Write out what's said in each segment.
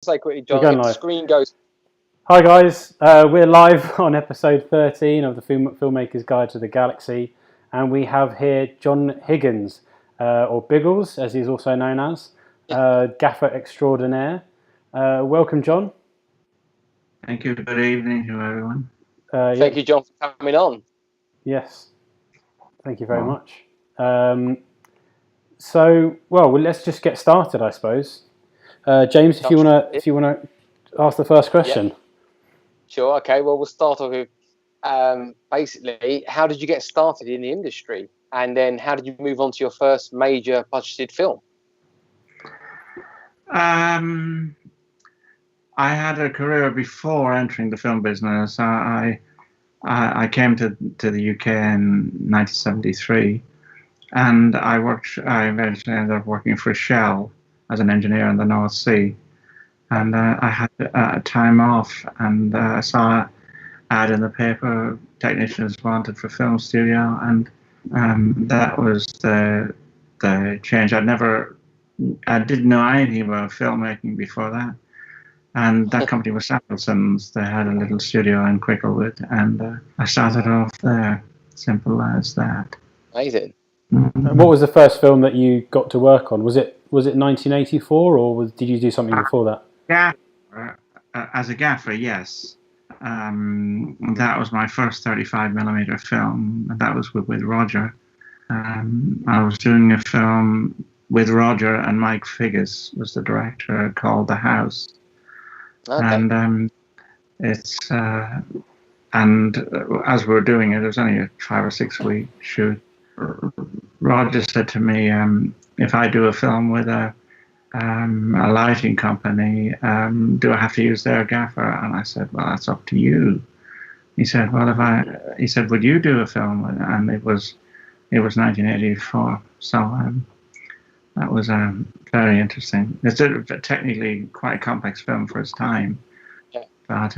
say quickly, We're John, going if the live. screen goes... Hi guys, we're live on episode 13 of the Filmmakers Guide to the Galaxy, and we have here John Higgins, or Biggles, as he's also known as, Gaffer extraordinaire. Welcome, John. Thank you. Good evening to everyone. Thank you, John, for coming on. Yes, thank you very much. So, let's just get started, I suppose. James, if you wanna ask the first question. Yep. Sure. Okay. Well, we'll start off with basically, how did you get started in the industry, and then how did you move on to your first major budgeted film? I had a career before entering the film business. I came to the UK in 1973, and I eventually ended up working for Shell as an engineer in the North Sea. And I had time off, and I saw an ad in the paper, technicians wanted for film studio, and that was the change. I didn't know anything about filmmaking before that. And that company was Samuelson's. They had a little studio in Cricklewood, and I started off there. Simple as that. Amazing. Mm-hmm. What was the first film that you got to work on? Was it 1984, or did you do something before that? Yeah, as a gaffer, yes. That was my first 35mm film, and that was with Roger. I was doing a film with Roger, and Mike Figgis was the director, called The House. Okay. And and as we were doing it, it was only a 5 or 6 week shoot. Roger said to me, if I do a film with a lighting company, do I have to use their gaffer? And I said, well, that's up to you. He said, well, he said, would you do a film? And it was 1984. So that was very interesting. It's technically quite a complex film for its time, but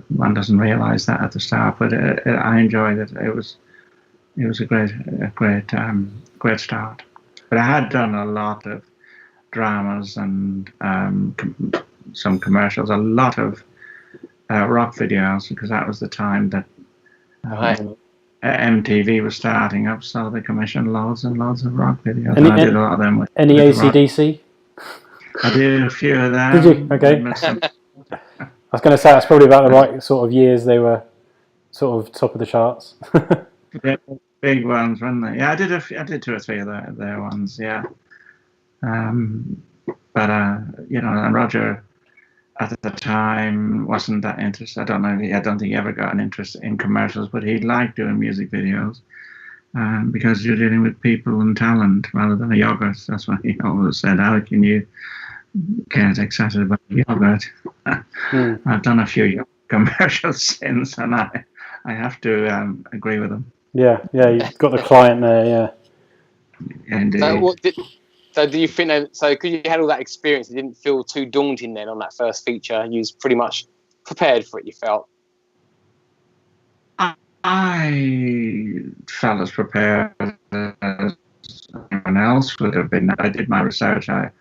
one doesn't realize that at the start. But I enjoyed it. It was a great start. But I had done a lot of dramas and some commercials, a lot of rock videos, because that was the time that MTV was starting up, so they commissioned loads and loads of rock videos. And I did a lot of them with AC/DC? I did a few of them. Did you? Okay. I was going to say, that's probably about the right sort of years they were sort of top of the charts. Yeah, big ones, weren't they? Yeah, I did 2 or 3 of their ones, yeah. But and Roger at the time wasn't that interested. I don't think he ever got an interest in commercials, but he liked doing music videos because you're dealing with people and talent rather than a yogurt. That's what he always said. How can you get excited about yogurt? I've done a few commercials since, and I have to agree with him. Yeah, you've got the client there, yeah. Indeed. So do you think that, so because you had all that experience, it didn't feel too daunting then on that first feature? You was pretty much prepared for it, you felt? I felt as prepared as anyone else would have been. I did my research. I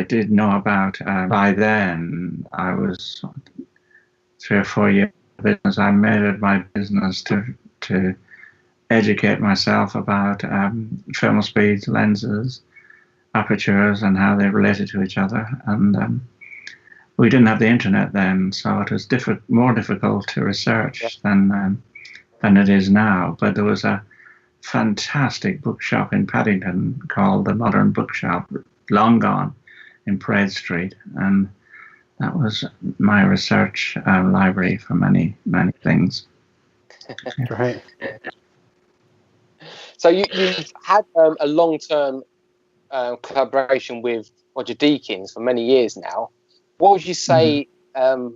did know about, by then, I was 3 or 4 years in business. I made it my business to educate myself about film speeds, lenses, apertures, and how they related to each other. And we didn't have the internet then, so it was more difficult to research than it is now. But there was a fantastic bookshop in Paddington called the Modern Bookshop, long gone, in Parade Street, and that was my research library for many things. Right. So you've had a long-term collaboration with Roger Deakins for many years now. What would you say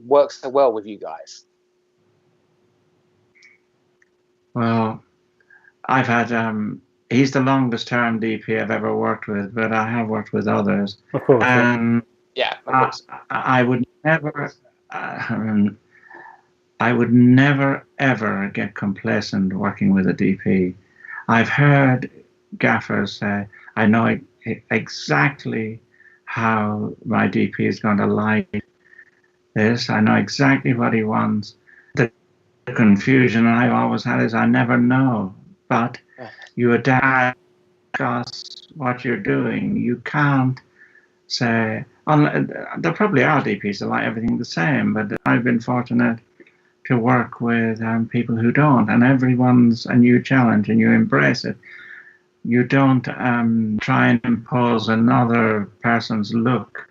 works so well with you guys? Well, I've had he's the longest term DP I've ever worked with, but I have worked with others. Of course. Yeah, of course. I would never ever get complacent working with a DP. I've heard gaffers say, I know exactly how my DP is going to like this. I know exactly what he wants. The confusion I always had is I never know, but you adapt what you're doing. You can't say, there probably are DPs that like everything the same, but I've been fortunate to work with people who don't, and everyone's a new challenge and you embrace it. You don't try and impose another person's look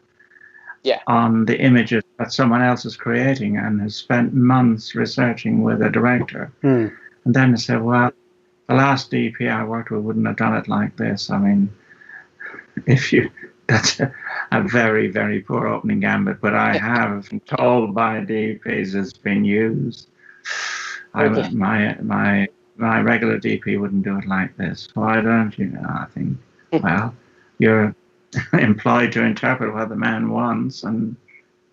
on the images that someone else is creating and has spent months researching with a director. And then say, well, the last DP I worked with wouldn't have done it like this. I mean, that's a very, very poor opening gambit, but I have been told by DPs it's been used. My regular DP wouldn't do it like this. Why don't you? I think, well, you're employed to interpret what the man wants and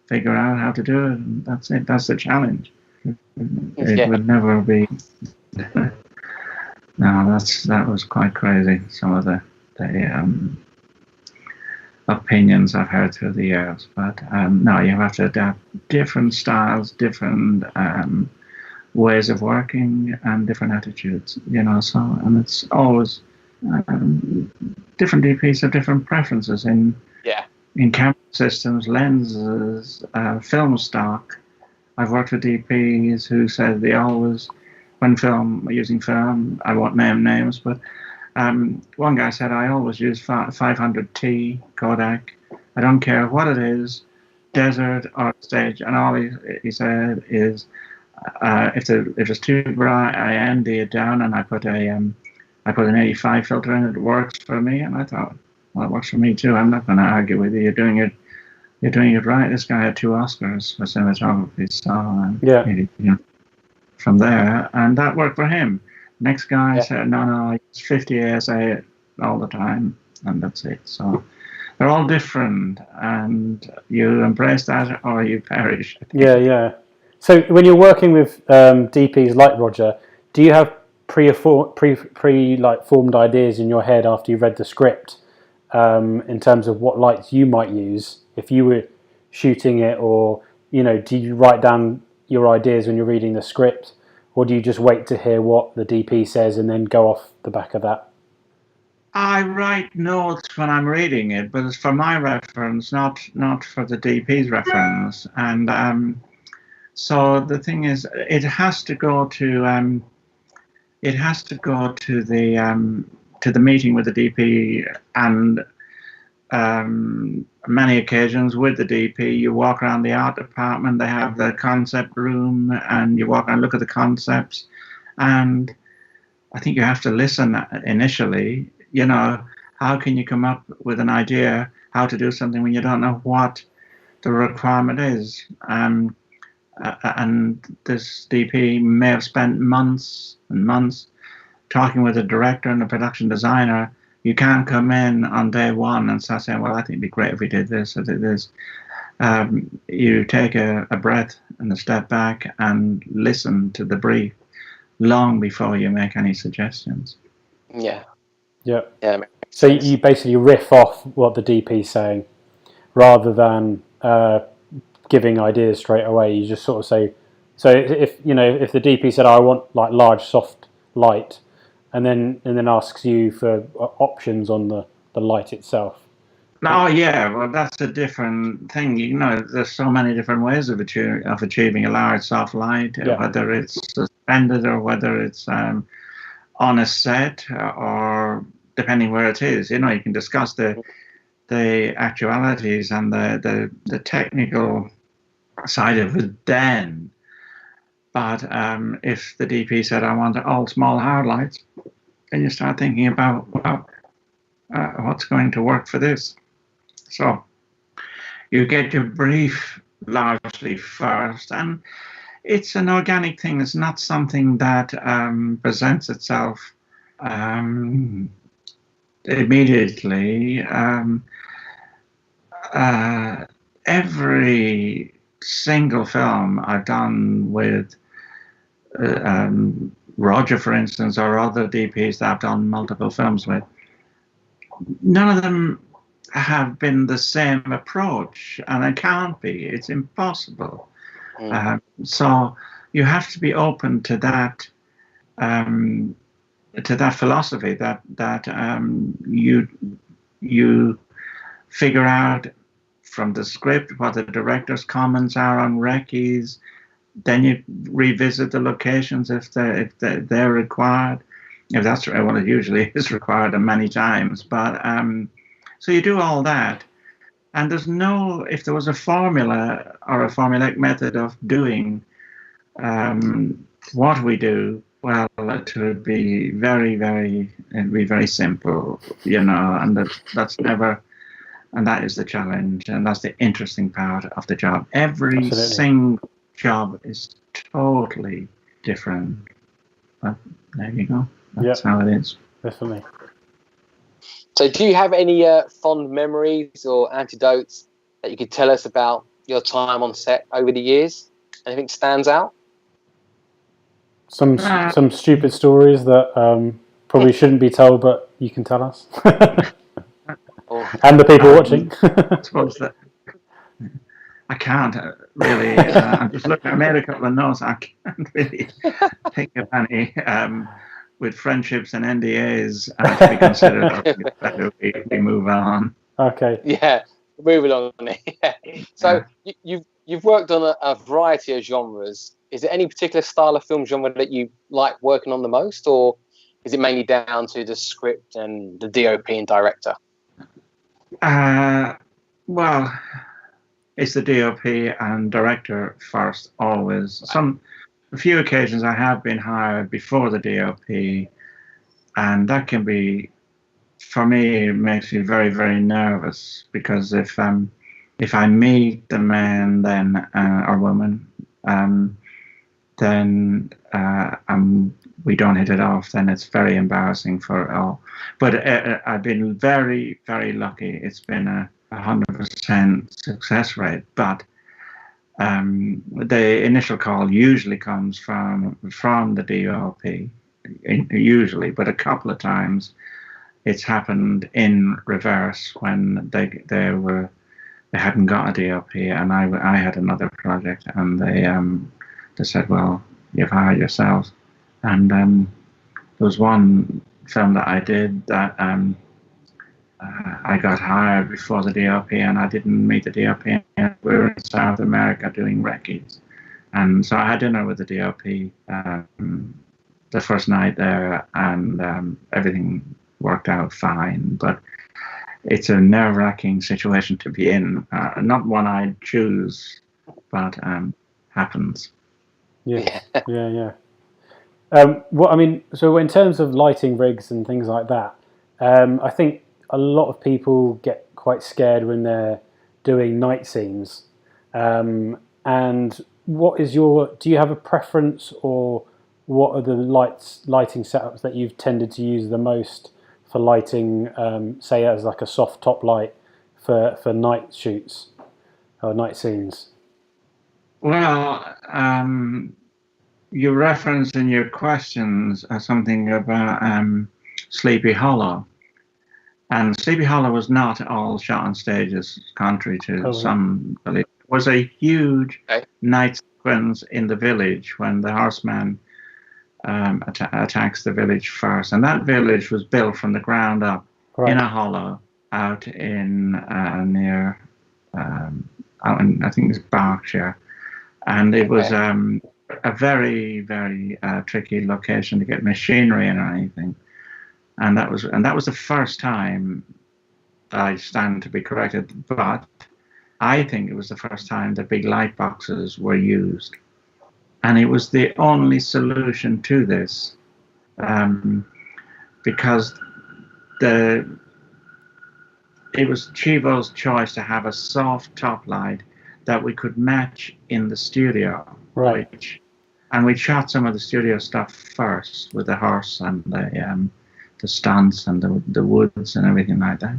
figure out how to do it. And that's it. That's the challenge. It would never be. No, that was quite crazy. Some of the opinions I've heard through the years, but no, you have to adapt different styles, different ways of working, and different attitudes. So and it's always different DPs have different preferences in camera systems, lenses, film stock. I've worked with DPs who said they always, when using film, I won't name names, but one guy said, I always use 500T Kodak. I don't care what it is, desert or stage. And all he said is, if it's too bright, I ND it down and I put an 85 filter in. It works for me. And I thought, well, it works for me too. I'm not going to argue with you. You're doing it right. This guy had 2 Oscars for cinematography. So from there, and that worked for him. Next guy said, no, it's 50 ASA all the time, and that's it. So they're all different, and you embrace that or you perish. Yeah. So when you're working with DPs like Roger, do you have formed ideas in your head after you've read the script in terms of what lights you might use if you were shooting it, or do you write down your ideas when you're reading the script? Or do you just wait to hear what the DP says and then go off the back of that? I write notes when I'm reading it, but it's for my reference, not for the DP's reference. And so the thing is, it has to go to the meeting with the DP, and many occasions with the DP, you walk around the art department, they have the concept room, and you walk around and look at the concepts. And I think you have to listen initially. How can you come up with an idea how to do something when you don't know what the requirement is? And this DP may have spent months and months talking with the director and the production designer. You can't come in on day one and start saying, well, I think it'd be great if we did this or did this. You take a breath and a step back and listen to the brief long before you make any suggestions. Yeah. So you basically riff off what the DP's saying rather than giving ideas straight away. You just sort of say, so if the DP said, I want like large soft light, and then asks you for options on the light itself. Oh yeah, well that's a different thing. There's so many different ways of achieving a large soft light, whether it's suspended or whether it's on a set, or depending where it is. You can discuss the actualities and the technical side of it then. But if the DP said, I want all small hard lights, then you start thinking about, what's going to work for this? So you get your brief largely first, and it's an organic thing. It's not something that presents itself immediately. Every single film I've done with Roger, for instance, or other DPs that I've done multiple films with, none of them have been the same approach, and it can't be. It's impossible. So you have to be open to that philosophy that you figure out from the script what the director's comments are on recce's. Then you revisit the locations if they're required. If that's well, it usually is required many times. But so you do all that, and there's no. If there was a formula or a formulaic method of doing what we do, well, it would be very simple, and that's never. And that is the challenge, and that's the interesting part of the job. Every single job is totally different. But there you go. That's how it is. Definitely. So do you have any fond memories or anecdotes that you could tell us about your time on set over the years? Anything stands out? Some stupid stories that probably shouldn't be told, but you can tell us. And the people watching. I suppose that I can't really. I'm just looking. I made a couple of notes. I can't really think of any with friendships and NDAs to be considered. Better we move on. Okay. Yeah, moving on. So you've worked on a variety of genres. Is there any particular style of film genre that you like working on the most, or is it mainly down to the script and the DOP and director? Well, it's the DOP and director first, always. A few occasions I have been hired before the DOP, and that can be, for me, it makes me very, very nervous, because if I meet the man then or woman, then we don't hit it off, then it's very embarrassing for all. But I've been very, very lucky. It's been a 100% success rate. But the initial call usually comes from the DOP, usually, but a couple of times it's happened in reverse when they hadn't got a DOP, and I had another project, and they said, well, you've hired yourselves. And there was one film that I did that I got hired before the DOP, and I didn't meet the DOP. We were in South America doing recce's, and so I had dinner with the DOP the first night there, and everything worked out fine. But it's a nerve-wracking situation to be in. Not one I'd choose, but happens. Yeah. So in terms of lighting rigs and things like that, I think a lot of people get quite scared when they're doing night scenes. And what is do you have a preference, or what are the lighting setups that you've tended to use the most for lighting, say as like a soft top light for night shoots or night scenes? Well, you referenced in your questions something about Sleepy Hollow. And Sleepy Hollow was not all shot on stages, contrary to some belief. It was a huge night sequence in the village when the horseman attacks the village first. And that village was built from the ground up in a hollow out in near, out in, I think it's Berkshire. And it was a very, very tricky location to get machinery in or anything. And that was the first time, I stand to be corrected, but I think it was the first time that big light boxes were used. And it was the only solution to this, because it was Chivo's choice to have a soft top light that we could match in the studio. Right. And we shot some of the studio stuff first with the horse and the stunts and the woods and everything like that.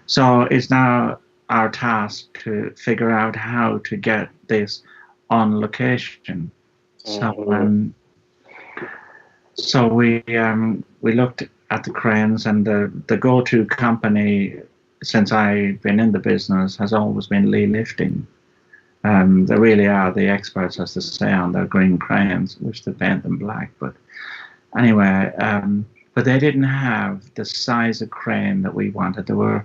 So it's now our task to figure out how to get this on location. So we looked at the cranes, and the go-to company since I've been in the business, has always been Lee lifting. They really are the experts, as they say, on their green crayons, which they paint them black. But anyway, but they didn't have the size of crane that we wanted. There were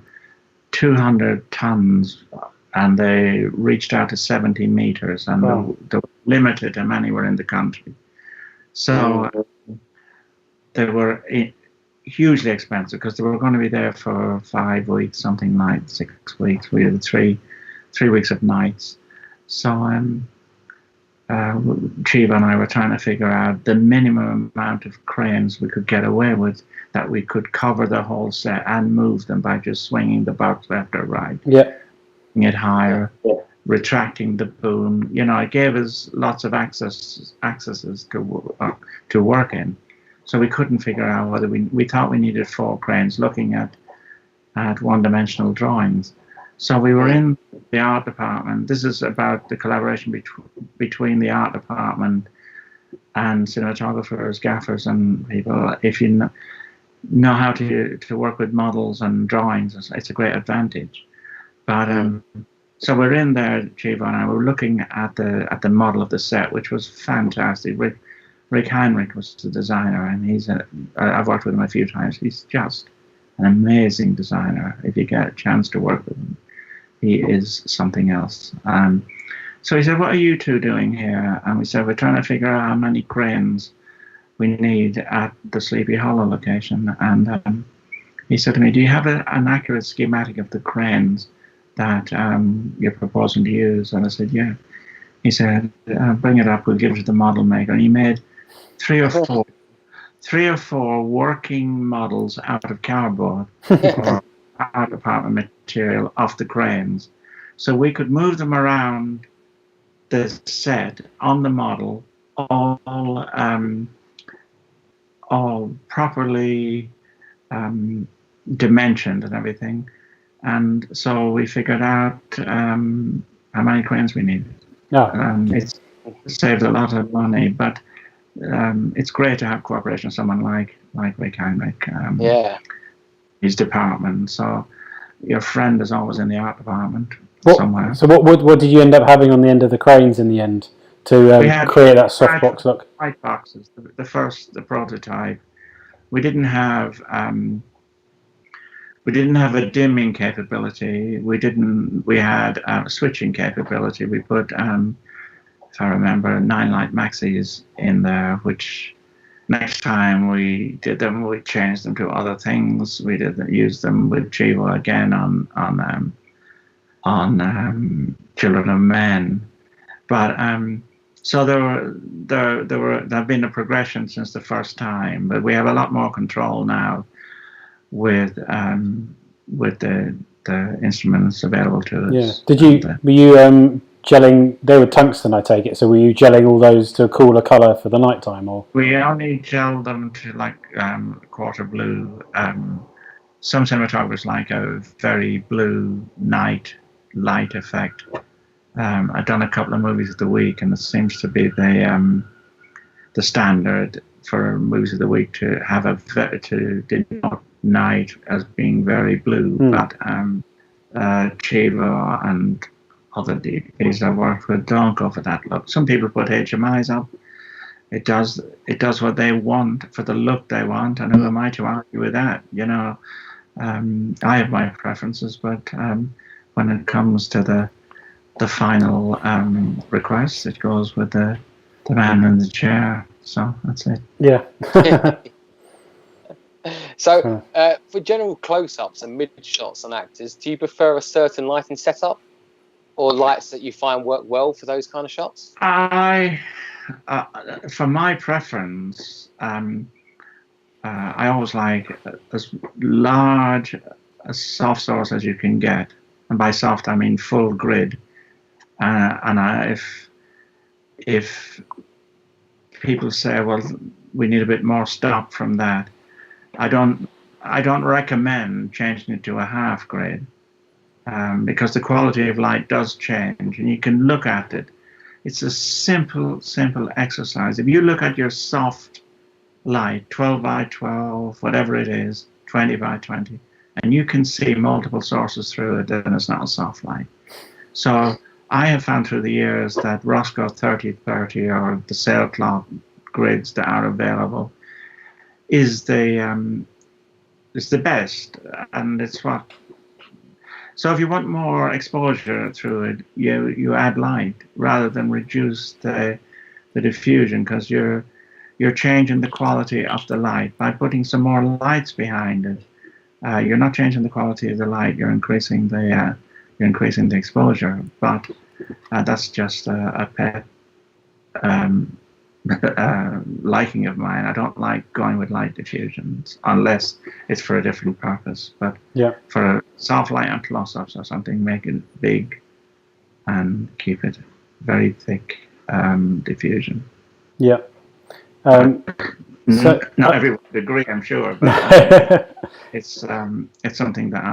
200 tons, and they reached out to 70 meters, and they were limited to anywhere in the country. So they were hugely expensive because they were going to be there for 5 weeks, something like 6 weeks. We had three weeks of nights. So Chiva and I were trying to figure out the minimum amount of cranes we could get away with, that we could cover the whole set and move them by just swinging the box left or right. Yeah. It higher, retracting the boom. You know, it gave us lots of accesses to work in. So we couldn't figure out whether we thought we needed 4 cranes, looking at one-dimensional drawings. So we were in the art department. This is about the collaboration between the art department and cinematographers, gaffers, and people. If you know how to work with models and drawings, it's a great advantage. But so we're in there, Chiva and I were looking at the model of the set, which was fantastic. Rick Heinrich was the designer, and I've worked with him a few times. He's just an amazing designer. If you get a chance to work with him, he is something else. So he said, "What are you two doing here?" And we said, "We're trying to figure out how many cranes we need at the Sleepy Hollow location." And he said to me, "Do you have an accurate schematic of the cranes that you're proposing to use?" And I said, "Yeah." He said, "Bring it up, we'll give it to the model maker." And he made three or four working models out of cardboard or art department material off the cranes. So we could move them around the set on the model, all properly dimensioned and everything. And so we figured out how many cranes we needed. It's saved a lot of money, but it's great to have cooperation with someone like Rick Heinrich. His department. So your friend is always in the art department somewhere. So what did you end up having on the end of the cranes in the end to create that softbox look? White boxes. The prototype. We didn't have a dimming capability. We had a switching capability. We put, if I remember, 9-light maxis in there, which next time we did them, we changed them to other things. We use them with Chivo again on Children of Men. But so there have been a progression since the first time, but we have a lot more control now with the instruments available to us. Yeah. Were you gelling? They were tungsten, I take it. So were you gelling all those to a cooler colour for the night time, or? We only gelled them to like quarter blue. Some cinematographers like a very blue night light effect. I've done a couple of movies of the week, and it seems to be the standard for movies of the week to have to denote night as being very blue. But Chivo and other DPs I worked with don't go for that look. Some people put HMIs up. It does what they want for the look they want, and who am I to argue with that? You know, I have my preferences, but when it comes to the final request, it goes with the man in the chair. So that's it. Yeah. So for general close-ups and mid-shots on actors, do you prefer a certain lighting setup, or lights that you find work well for those kind of shots? For my preference, I always like as large a soft source as you can get, and by soft I mean full grid. And if people say, well, we need a bit more stop from that, I don't recommend changing it to a half grid. Because the quality of light does change, and you can look at it. It's a simple exercise. If you look at your soft light, 12 by 12, whatever it is, 20 by 20, and you can see multiple sources through it, then it's not a soft light. So I have found through the years that Roscoe 3030 or the sailcloth grids that are available is the best, and it's what. So if you want more exposure through it, you add light rather than reduce the diffusion, because you're changing the quality of the light by putting some more lights behind it. You're not changing the quality of the light; you're increasing the exposure. But that's just a pet liking of mine. I don't like going with light diffusions unless it's for a different purpose. But for a soft light and close-ups or something, make it big and keep it very thick diffusion. Yeah. Not everyone would agree, I'm sure, but it's something that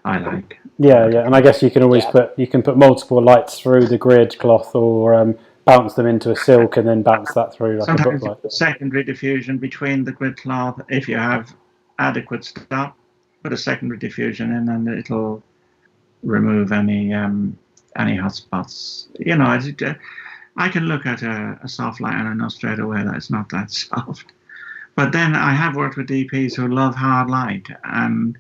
I like. Yeah, and I guess you can always put multiple lights through the grid cloth, or bounce them into a silk and then bounce that through like sometimes a book light. Secondary diffusion between the grid cloth, if you have adequate stop, put a secondary diffusion in, and it'll remove any hot spots. You know, I can look at a soft light and I know straight away that it's not that soft. But then I have worked with DPs who love hard light, and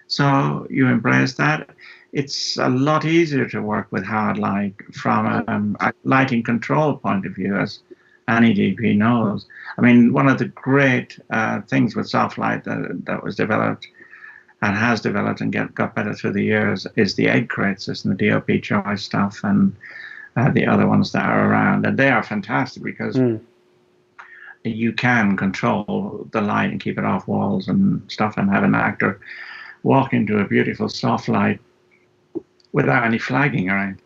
so you embrace that. It's a lot easier to work with hard light from a lighting control point of view, as any DP knows. I mean, one of the great things with soft light that was developed and has developed and got better through the years is the egg crate system, the DOP choice stuff, and the other ones that are around. And they are fantastic because you can control the light and keep it off walls and stuff, and have an actor walk into a beautiful soft light without any flagging around.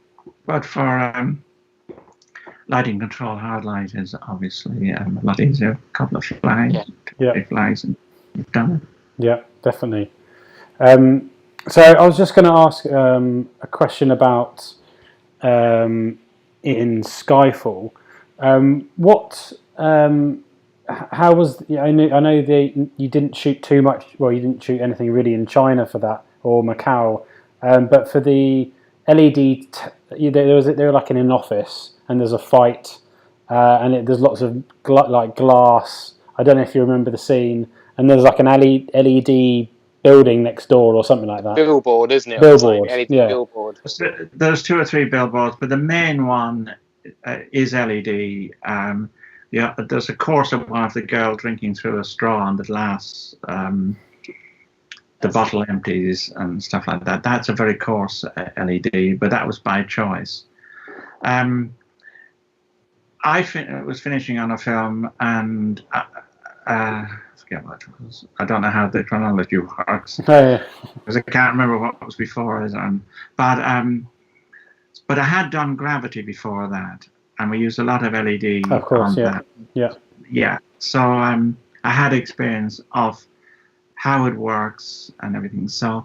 But for lighting control, hard light is obviously a lot easier. A couple of flags, flags, and you've done it. Yeah, definitely. So I was just going to ask a question about in Skyfall. How was I know you didn't shoot too much. Well, you didn't shoot anything really in China for that, or Macau. But for the LED, they were like in an office, and there's a fight, and there's lots of glass. I don't know if you remember the scene, and there's like an LED building next door or something like that. Billboard, isn't it? Billboard, LED billboard. There's 2 or 3 billboards, but the main one is LED. There's a course of one of the girl drinking through a straw on the glass. The bottle empties and stuff like that. That's a very coarse LED, but that was by choice. I was finishing on a film, and I forget what it was. I don't know how the chronology works, because I can't remember what was before it. But I had done Gravity before that, and we used a lot of LED. Of course, that. Yeah. So I had experience of how it works and everything. So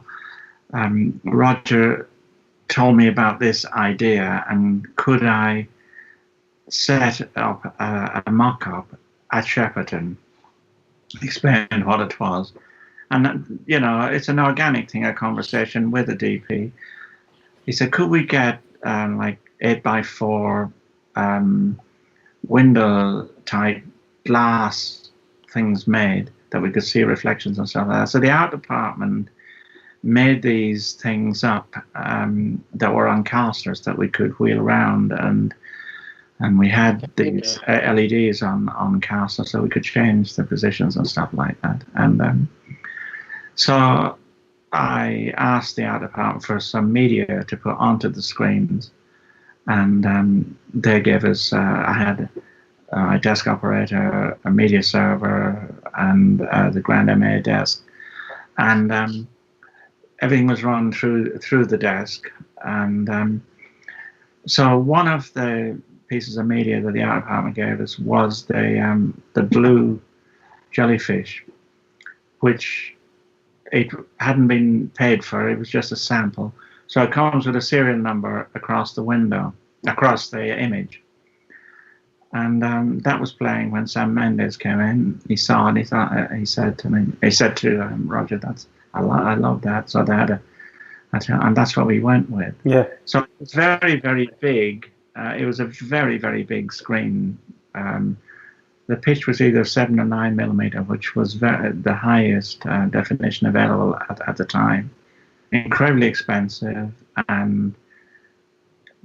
Roger told me about this idea, and could I set up a mock-up at Shepperton, explain what it was. And, you know, it's an organic thing, a conversation with a DP. He said, could we get like 8x4 window-type glass things made that we could see reflections and stuff like that. So the art department made these things up that were on casters that we could wheel around, and we had these LEDs on casters, so we could change the positions and stuff like that. And so I asked the art department for some media to put onto the screens, and they gave us, I had a desk operator, a media server, and the Grand MA desk, and everything was run through the desk. And so one of the pieces of media that the art department gave us was the blue jellyfish, which it hadn't been paid for. It was just a sample. So it comes with a serial number across the window, across the image. And that was playing when Sam Mendes came in. He saw it. He said to Roger, I love that. So they had and that's what we went with. Yeah. So it's very, very big. It was a very, very big screen. The pitch was either 7 or 9 millimeter, which was the highest definition available at the time. Incredibly expensive, and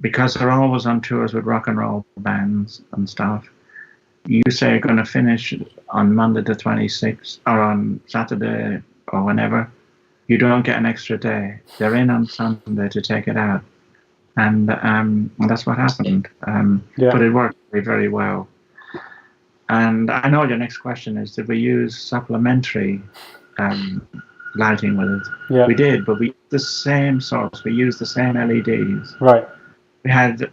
because they're always on tours with rock and roll bands and stuff, you say you're going to finish on Monday the 26th or on Saturday or whenever, you don't get an extra day. They're in on Sunday to take it out. And that's what happened. But it worked very, very well. And I know your next question is, did we use supplementary lighting with it? Yeah. We did, but we used the same source. We used the same LEDs. Right. We had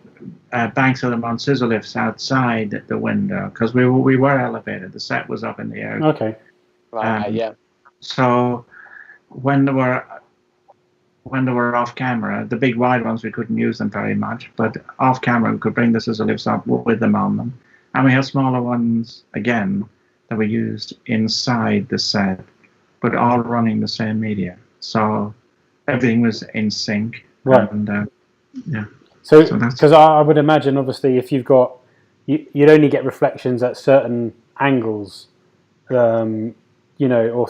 banks of them on scissor lifts outside the window because we were elevated. The set was up in the air. Okay. Right. Yeah. So when they were off camera, the big wide ones, we couldn't use them very much, but off camera we could bring the scissor lifts up with them on them. And we had smaller ones again that we used inside the set, but all running the same media. So everything was in sync. Right. And, yeah. So because I would imagine, obviously, if you've got, you'd only get reflections at certain angles, or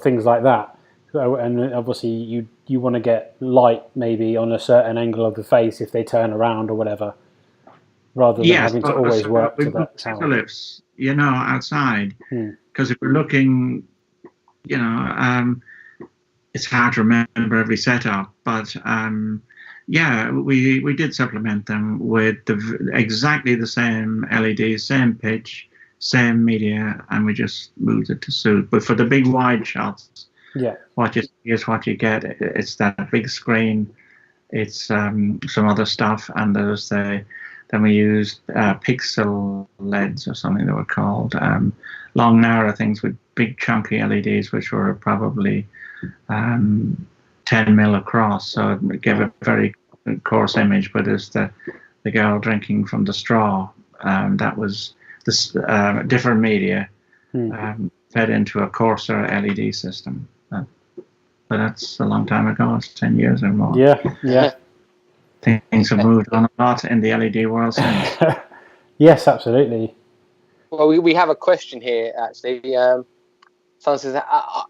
things like that. So, and obviously, you want to get light maybe on a certain angle of the face if they turn around or whatever, rather than having to always work to that tower. Lifts, outside, because if we're looking, it's hard to remember every setup, but we did supplement them with exactly the same LEDs, same pitch, same media, and we just moved it to suit. But for the big wide shots, what you see is what you get. It's that big screen. It's some other stuff, and then we used pixel LEDs or something they were called, long narrow things with big chunky LEDs, which were probably 10 mil across. So it gave a very coarse image, but it's the girl drinking from the straw. That was this different media fed into a coarser LED system. But that's a long time ago. It's 10 years or more. Yeah. Things have moved on a lot in the LED world since. Yes, absolutely. Well, we have a question here, actually. Someone says,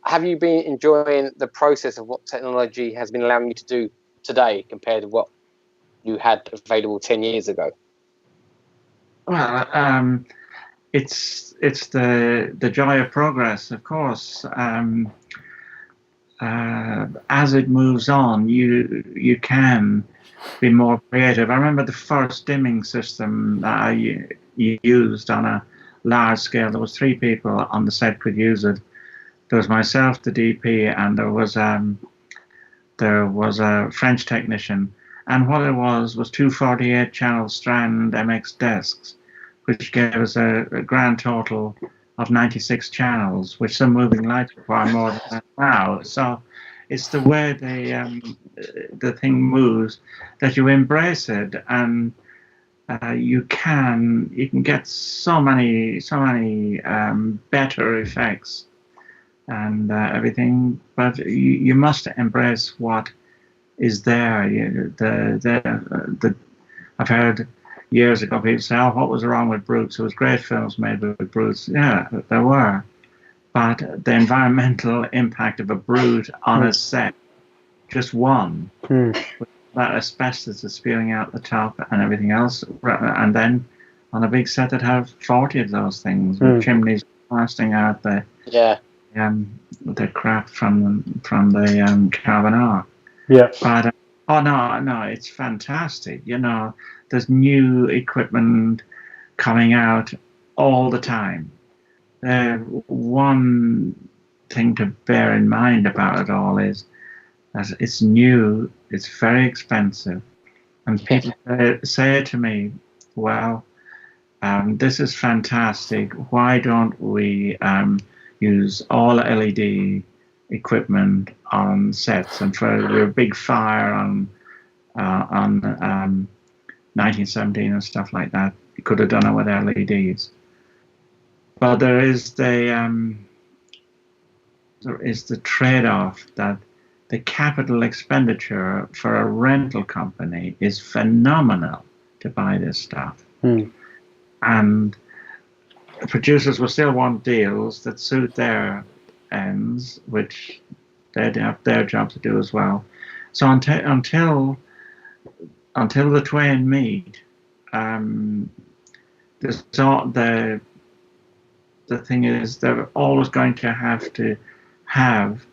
have you been enjoying the process of what technology has been allowing you to do today compared to what you had available 10 years ago? Well, it's the joy of progress, of course. As it moves on, you can be more creative. I remember the first dimming system that I used on a large scale. There was 3 people on the set could use it. There was myself, the DP, and there was a French technician. And what it was 2 48-channel Strand MX desks, which gave us a grand total of 96 channels, which some moving lights require more than that now. So it's the way the thing moves that you embrace it, and you can get so many better effects and everything, but you must embrace what is there. I've heard years ago people say, "Oh, what was wrong with Brutes? There was great films made with Brutes." Yeah, there were, but the environmental impact of a Brute on a set, just one, that asbestos is spewing out the top and everything else, and then on a big set that have 40 of those things with chimneys blasting out the crap from the carbon arc. Yeah. But no, it's fantastic. There's new equipment coming out all the time. One thing to bear in mind about it all is that it's new, it's very expensive, and people say to me, "Well, this is fantastic. Why don't we use all LED equipment on sets?" And for a big fire on 1917 and stuff like that, you could have done it with LEDs. but there is the trade-off that the capital expenditure for a rental company is phenomenal to buy this stuff. And producers will still want deals that suit their ends, which they have their job to do as well. So until the twain meet, the thing is they're always going to have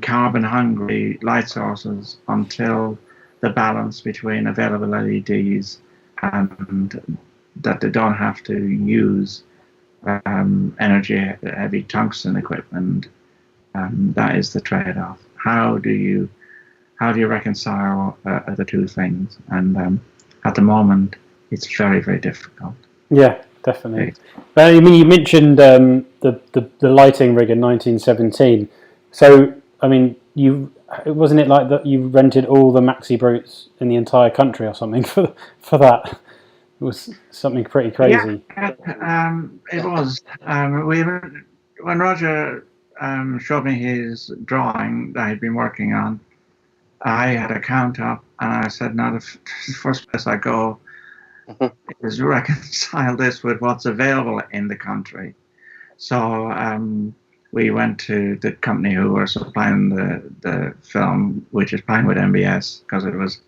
carbon-hungry light sources until the balance between available LEDs and that they don't have to use energy-heavy tungsten equipment. That is the trade-off. How do you reconcile the two things? And at the moment, it's very, very difficult. Yeah, definitely. I mean, you mentioned the lighting rig in 1917. So, I mean, wasn't it like that? You rented all the Maxi Brutes in the entire country or something for that? It was something pretty crazy. Yeah, it was. When Roger showed me his drawing that he'd been working on, I had a count up, and I said, "Now the first place I go is reconcile this with what's available in the country." So we went to the company who were supplying the film, which is playing with MBS because it was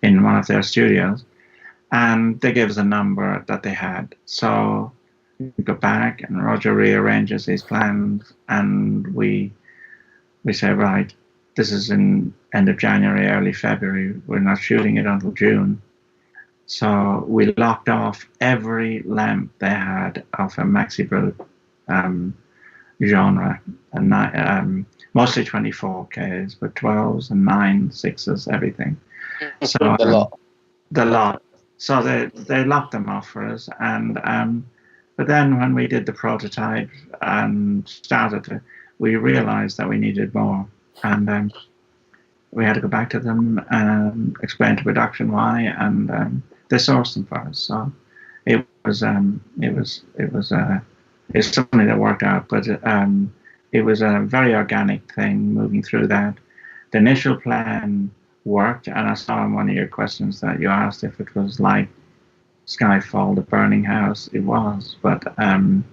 in one of their studios, and they gave us a number that they had. So we go back, and Roger rearranges his plans, and we say, right, this is in end of January, early February. We're not shooting it until June. So we locked off every lamp they had of a Maxi Brute genre, and mostly 24Ks, but 12s and 9s, 6s, everything. So the lot. So they locked them off for us, and but then when we did the prototype and started, we realized that we needed more, and we had to go back to them and explain to production why, and they sourced them for us. So it's something that worked out, but it was a very organic thing moving through that. The initial plan worked, and I saw in one of your questions that you asked if it was like Skyfall, the burning house. It was, but the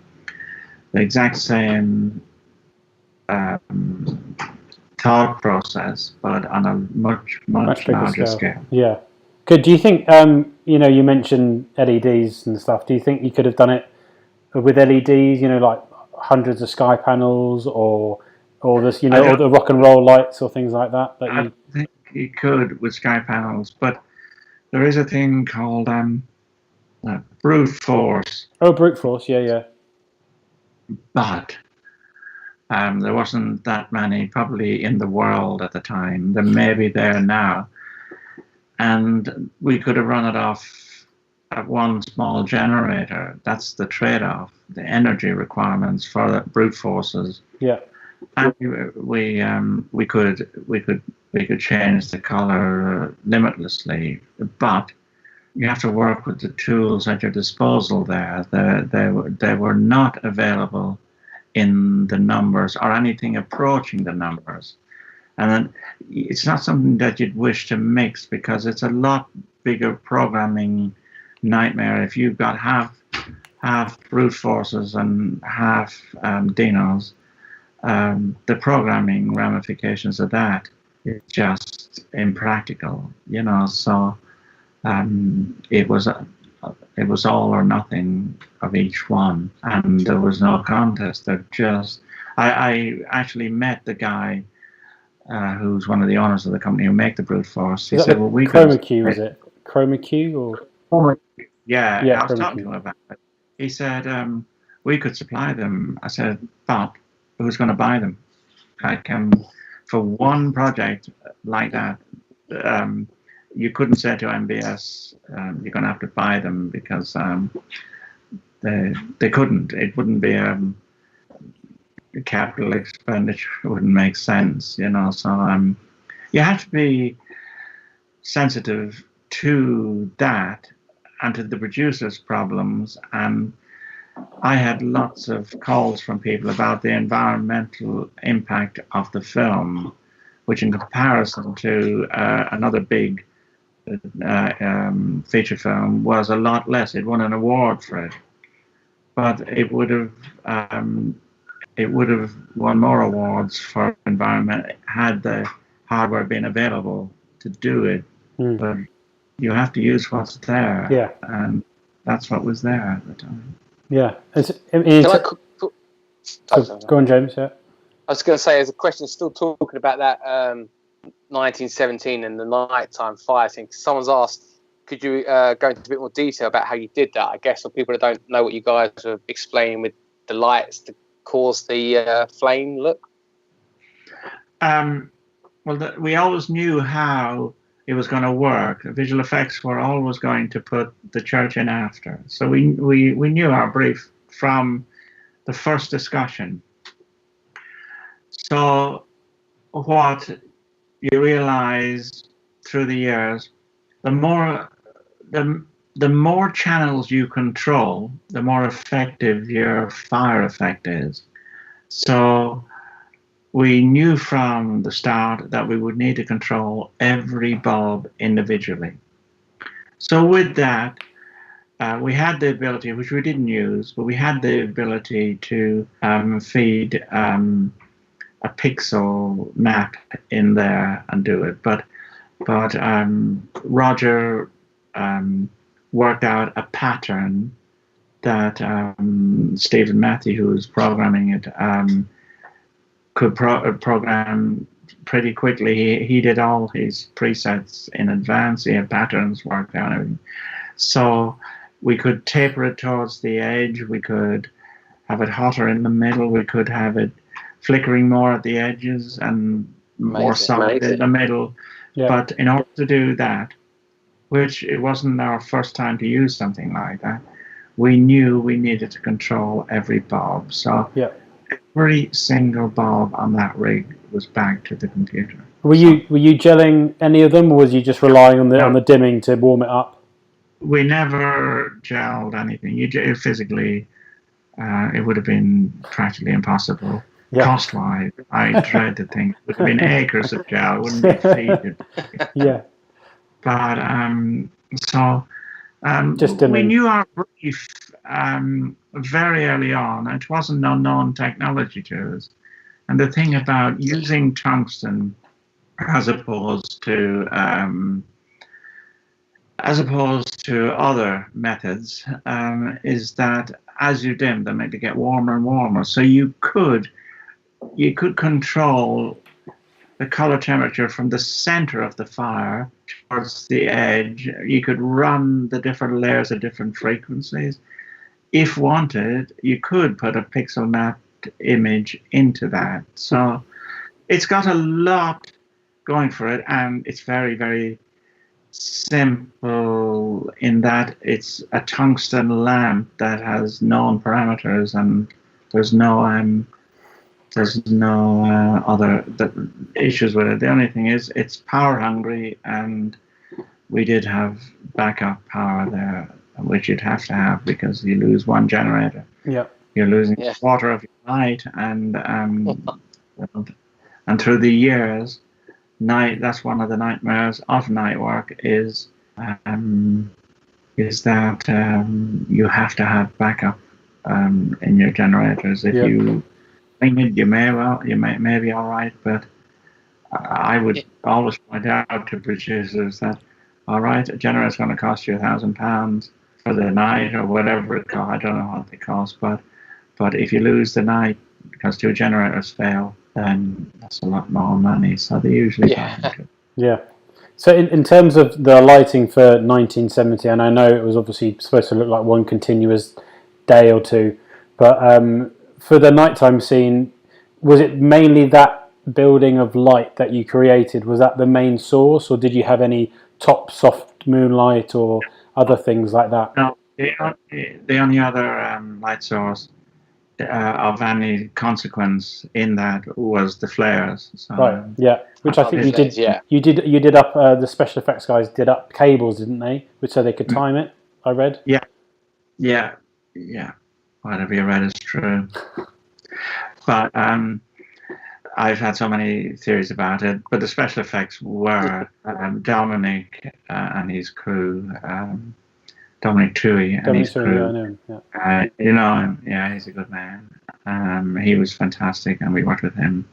exact same thought process, but on a much larger scale. Yeah. Do you think you mentioned LEDs and stuff? Do you think you could have done it with LEDs? Like hundreds of sky panels, or this, or the rock and roll lights or things like that. I think you could with sky panels, but there is a thing called brute force. Oh, brute force, yeah. But there wasn't that many probably in the world at the time. There may be there now. And we could have run it off at one small generator. That's the trade-off, the energy requirements for the brute forces. Yeah. And we could change the color limitlessly, but you have to work with the tools at your disposal there. They were not available in the numbers or anything approaching the numbers. And then it's not something that you'd wish to mix, because it's a lot bigger programming nightmare if you've got half brute forces and half dinos. The programming ramifications of that is just impractical, So it was all or nothing of each one, and there was no contest. I actually met the guy who's one of the owners of the company who make the brute force. He said, "Well, we Chroma Q, is it Chroma Q or?" Yeah, I was talking to him about it. He said, "We could supply them." I said, "But who's going to buy them? For one project like that, you couldn't say to MBS, you're going to have to buy them, because they couldn't. It wouldn't be capital expenditure. It wouldn't make sense, So you have to be sensitive to that and to the producers' problems, and I had lots of calls from people about the environmental impact of the film, which in comparison to another big feature film was a lot less. It won an award for it, but it would have won more awards for environment had the hardware been available to do it. But you have to use what's there, and that's what was there at the time. Yeah. Go on, James. Yeah. I was going to say, as a question, still talking about that 1917 and the nighttime fighting. Someone's asked, could you go into a bit more detail about how you did that? I guess for people that don't know what you guys are explaining with the lights to cause the flame look. We always knew how it was going to work. Visual effects were always going to put the church in after. So we knew our brief from the first discussion. So what you realize through the years, the more channels you control, the more effective your fire effect is. So we knew from the start that we would need to control every bulb individually. So with that, we had the ability, which we didn't use, but we had the ability to feed a pixel map in there and do it. But Roger worked out a pattern that Stephen Matthew, who was programming it, could program pretty quickly. He did all his presets in advance. He had patterns worked out. Everything. So we could taper it towards the edge. We could have it hotter in the middle. We could have it flickering more at the edges and more solid in the middle. Yeah. But in order to do that, which it wasn't our first time to use something like that, we knew we needed to control every bulb. So every single bulb on that rig was back to the computer. Were you gelling any of them, or was you just relying on the dimming to warm it up? We never gelled anything. Physically, it would have been practically impossible. Yeah. Cost-wise, I dread to think it would have been acres of gel. It wouldn't be feeded. Yeah. But we knew our brief very early on. It wasn't unknown technology to us. And the thing about using tungsten as opposed to other methods is that as you dim them, it get warmer and warmer. So you could control the color temperature from the center of the fire towards the edge. You could run the different layers at different frequencies. If wanted, you could put a pixel mapped image into that. So it's got a lot going for it, and it's very, very simple in that it's a tungsten lamp that has known parameters, and there's no other issues with it. The only thing is it's power hungry, and we did have backup power there, which you'd have to have because you lose one generator. Yeah, you're losing a quarter of your light, and through the years, that's one of the nightmares of night work is that you have to have backup in your generators. If you you may be all right, but I would always point out to producers that, all right, a generator is going to cost you £1,000 for the night or whatever it costs. I don't know what they cost, but if you lose the night because 2 generators fail, then that's a lot more money. So they usually Yeah. So in terms of the lighting for 1970, and I know it was obviously supposed to look like one continuous day or two, but for the nighttime scene, was it mainly that building of light that you created? Was that the main source, or did you have any top soft moonlight or other things like that? No, the only other light source of any consequence in that was the flares. So, right. Yeah. Which I think you did. Yeah. You did up. The special effects guys did up cables, didn't they? So they could time it. I read. Yeah. whatever you read is true. But I've had so many theories about it. But the special effects were Dominic and his crew, Dominic Tui and his crew. Yeah, I know him. Yeah. You know him, yeah, he's a good man. He was fantastic, and we worked with him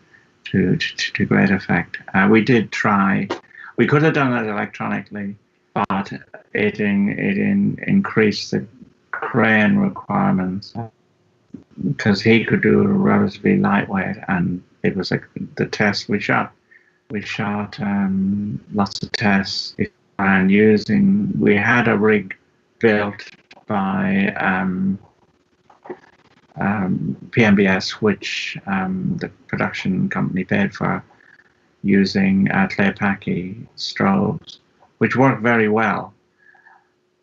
to great effect. We did try. We could have done it electronically, but it increased the crane requirements because he could do it relatively lightweight, and it was like the test we shot. We shot lots of tests and we had a rig built by PMBS, which the production company paid for, using Claypaky strobes, which worked very well.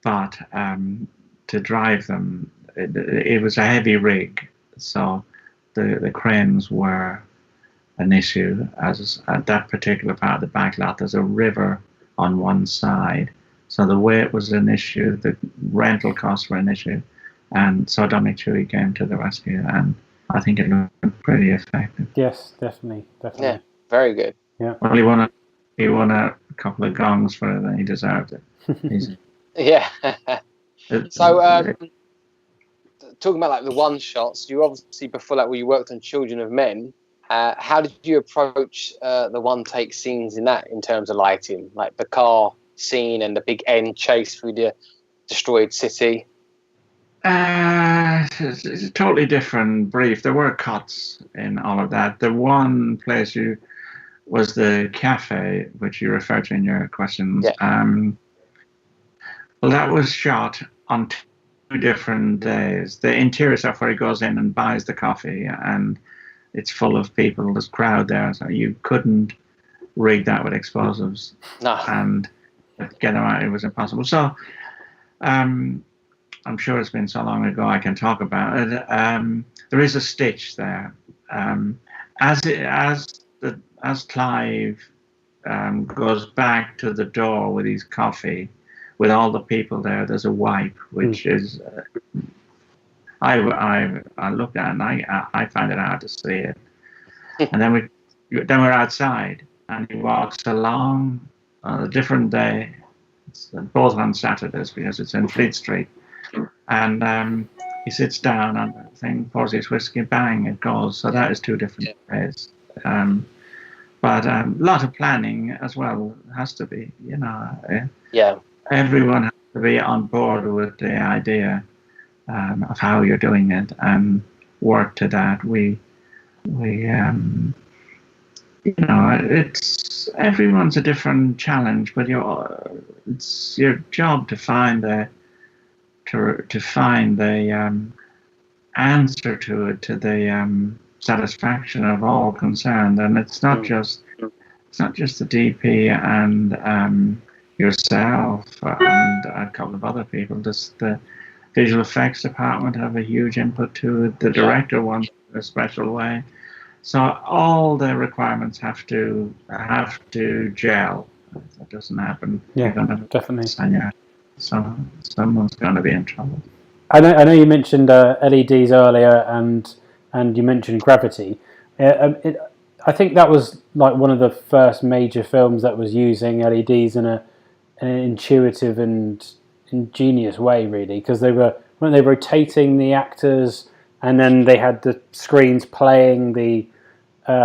But to drive them, it was a heavy rig, so the cranes were an issue. As at that particular part of the backlot, there's a river on one side, so the weight was an issue, the rental costs were an issue, and so Dominic Chewy came to the rescue, and I think it looked pretty effective. Yes, definitely. Yeah, very good. Yeah. Well, he won a couple of gongs for it, and he deserved it. Yeah. So, talking about like the one shots, you obviously before that, you worked on Children of Men. How did you approach the one take scenes in that, in terms of lighting, like the car scene and the big end chase through the destroyed city? It's a totally different brief. There were cuts in all of that. The one place was the cafe, which you referred to in your questions. Yeah. Well, that was shot on 2 different days. The interior stuff where he goes in and buys the coffee, and it's full of people. There's crowd there, so you couldn't rig that with explosives. No. And get them out, it was impossible. So, I'm sure it's been so long ago I can talk about it. There is a stitch there. As Clive goes back to the door with his coffee, with all the people there, there's a wipe, which is I looked at it and I found it hard to see it. And then we're outside, and he walks along on a different day. It's both on Saturdays because it's in Fleet Street. And he sits down on the thing, pours his whiskey, bang, it goes. So that is 2 different days. But a lot of planning as well has to be, you know. Yeah. Everyone has to be on board with the idea of how you're doing it and work to that. We you know, everyone's a different challenge, but it's your job to find the answer to it, to the satisfaction of all concerned. And it's not just the DP and yourself and a couple of other people. Just the visual effects department have a huge input to it. The director wants it a special way. So all the requirements have to gel. If that doesn't happen, yeah, you're gonna definitely. So someone's going to be in trouble. I know you mentioned LEDs earlier, and you mentioned gravity. I think that was like one of the first major films that was using LEDs in an intuitive and ingenious way, really, because weren't they rotating the actors, and then they had the screens playing the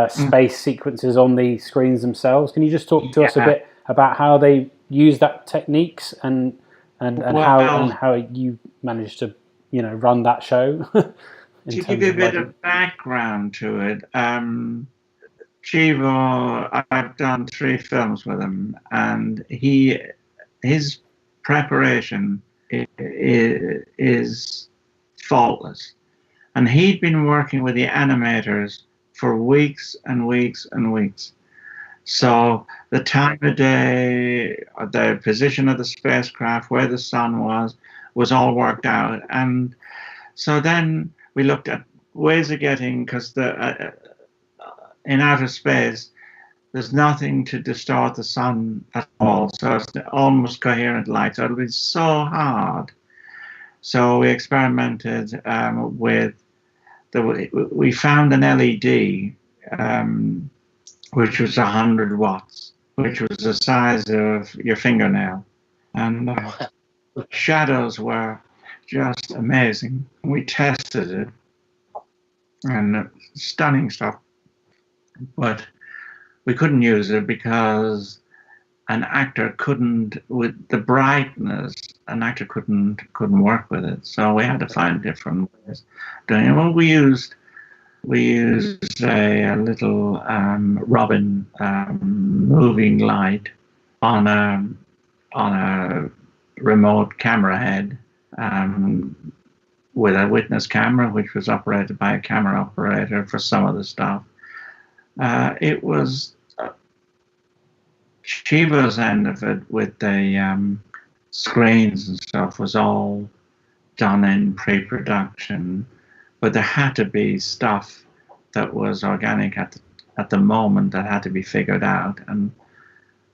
space sequences on the screens themselves. Can you just talk to us a bit about how they use that techniques and how you managed to, you know, run that show? To give you a bit of background to it, Chivo, I've done 3 films with him, and his preparation is faultless. And he'd been working with the animators for weeks and weeks and weeks. So the time of day, the position of the spacecraft, where the sun was all worked out. And so then we looked at ways of getting, because in outer space, there's nothing to distort the sun at all. So it's almost coherent light. So it'll be so hard So we experimented with we found an LED which was 100 watts, which was the size of your fingernail, and the shadows were just amazing. We tested it, and stunning stuff, but we couldn't use it because an actor couldn't, with the brightness, an actor couldn't work with it. So we had to find different ways of doing it. Well, we used a little Robin moving light on a remote camera head with a witness camera, which was operated by a camera operator for some of the stuff. It was Chiba's end of it with the screens and stuff was all done in pre-production, but there had to be stuff that was organic at the moment that had to be figured out. And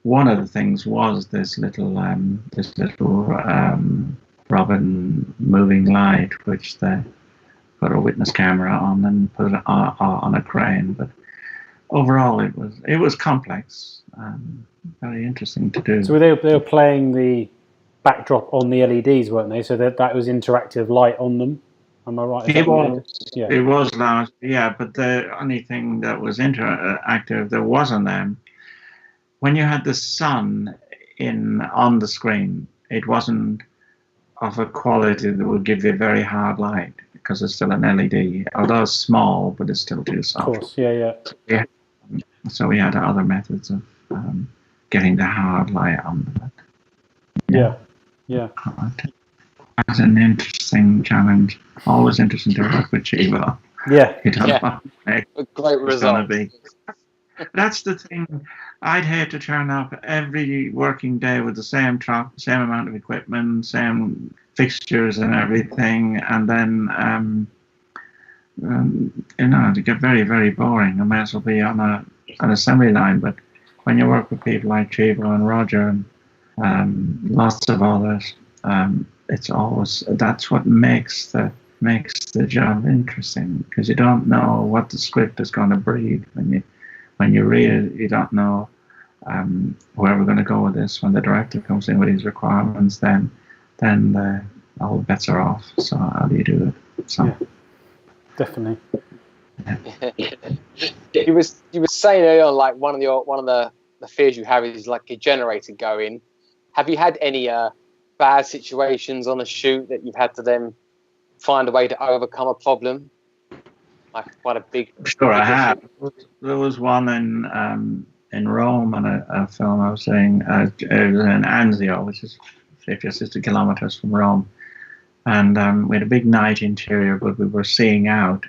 one of the things was this little Robin moving light, which they put a witness camera on and put it on a crane. But overall, it was complex. Very interesting to do. So they were playing the backdrop on the LEDs, weren't they? So that was interactive light on them. Am I right? It was large, yeah. But the only thing that was interactive that wasn't them, when you had the sun on the screen, it wasn't of a quality that would give you a very hard light because it's still an LED. Although it's small, but it's still too soft. Of course, yeah. So we had other methods of getting the hard light on it. Yeah. That's an interesting challenge. Always interesting to work with Chiba. Yeah. A great result. That's the thing. I'd hate to turn up every working day with the same truck, same amount of equipment, same fixtures and everything, and then to get very, very boring. I may as well be on an assembly line. But when you work with people like Chiba and Roger and lots of others, it's always, that's what makes the job interesting, because you don't know what the script is going to breed when you read it. You don't know where we're going to go with this. When the director comes in with his requirements, then all the bets are off. So how do you do it? So yeah, definitely. Yeah. You were saying earlier on, like one of the fears you have is like a generator going. Have you had any bad situations on a shoot that you've had to then find a way to overcome a problem? Like quite a big. Sure, I have. There was one in Rome on a film I was saying. It was in Anzio, which is 50 or 60 kilometers from Rome, and we had a big night interior, but we were seeing out